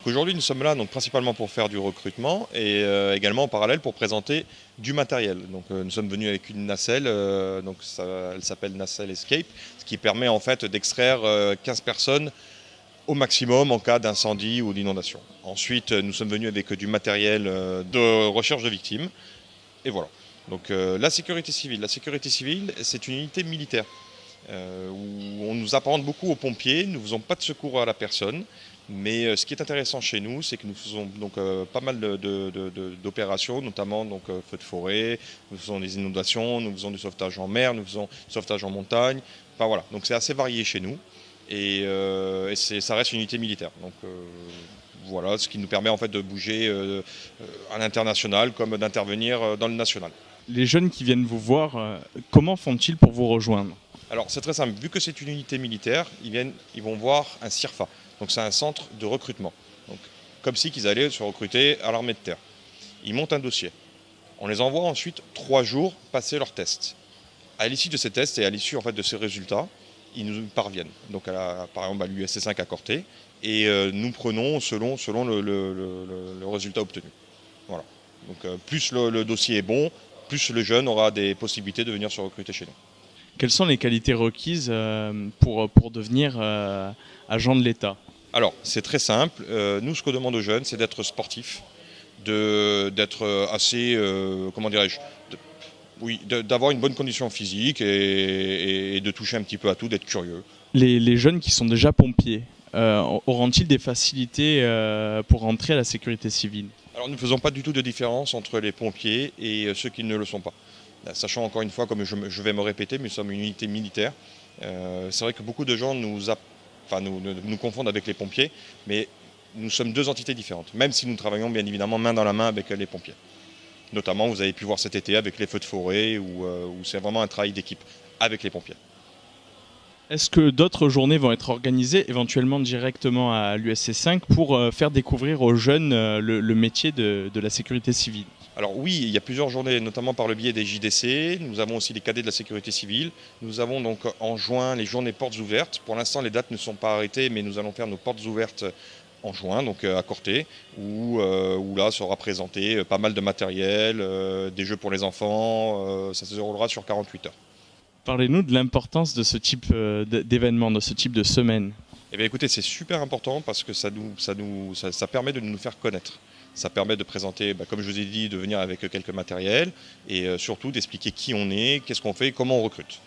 Aujourd'hui, nous sommes là donc, principalement pour faire du recrutement et également en parallèle pour présenter du matériel. Donc, nous sommes venus avec une nacelle, elle s'appelle Nacelle Escape, ce qui permet en fait d'extraire 15 personnes au maximum en cas d'incendie ou d'inondation. Ensuite, nous sommes venus avec du matériel de recherche de victimes et voilà. Donc la sécurité civile, c'est une unité militaire où on nous apparente beaucoup aux pompiers. Nous ne faisons pas de secours à la personne. Mais ce qui est intéressant chez nous, c'est que nous faisons donc pas mal d'opérations, notamment donc, feux de forêt, nous faisons des inondations, nous faisons du sauvetage en mer, nous faisons du sauvetage en montagne. Enfin voilà, donc c'est assez varié chez nous ça reste une unité militaire. Donc voilà, ce qui nous permet en fait de bouger à l'international comme d'intervenir dans le national. Les jeunes qui viennent vous voir, comment font-ils pour vous rejoindre? Alors c'est très simple, vu que c'est une unité militaire, ils vont voir un CIRFA. Donc c'est un centre de recrutement. Donc, comme si qu'ils allaient se recruter à l'armée de terre. Ils montent un dossier. On les envoie ensuite 3 jours passer leurs tests. À l'issue de ces tests et à l'issue en fait, de ces résultats, ils nous parviennent. Donc par exemple à l'USC5 à Corté. Et nous prenons selon le résultat obtenu. Voilà. Donc plus le dossier est bon, plus le jeune aura des possibilités de venir se recruter chez nous. Quelles sont les qualités requises pour devenir agent de l'État? Alors, c'est très simple. Nous, ce qu'on demande aux jeunes, c'est d'être sportifs, d'être assez, comment dirais-je, d'avoir une bonne condition physique et de toucher un petit peu à tout, d'être curieux. Les jeunes qui sont déjà pompiers, auront-ils des facilités pour rentrer à la sécurité civile? Alors, nous ne faisons pas du tout de différence entre les pompiers et ceux qui ne le sont pas. Sachant encore une fois, comme je vais me répéter, nous sommes une unité militaire. C'est vrai que beaucoup de gens nous confondent avec les pompiers, mais nous sommes 2 entités différentes, même si nous travaillons bien évidemment main dans la main avec les pompiers. Notamment, vous avez pu voir cet été avec les feux de forêt, où c'est vraiment un travail d'équipe avec les pompiers. Est-ce que d'autres journées vont être organisées, éventuellement directement à l'USC5, pour faire découvrir aux jeunes le métier de la sécurité civile? Alors oui, il y a plusieurs journées, notamment par le biais des JDC. Nous avons aussi les cadets de la sécurité civile. Nous avons donc en juin les journées portes ouvertes. Pour l'instant, les dates ne sont pas arrêtées, mais nous allons faire nos portes ouvertes en juin, donc à Corté, où là sera présenté pas mal de matériel, des jeux pour les enfants. Ça se déroulera sur 48 heures. Parlez-nous de l'importance de ce type d'événement, de ce type de semaine. Eh bien écoutez, c'est super important parce que ça permet de nous faire connaître. Ça permet de présenter, comme je vous ai dit, de venir avec quelques matériels et surtout d'expliquer qui on est, qu'est-ce qu'on fait, comment on recrute.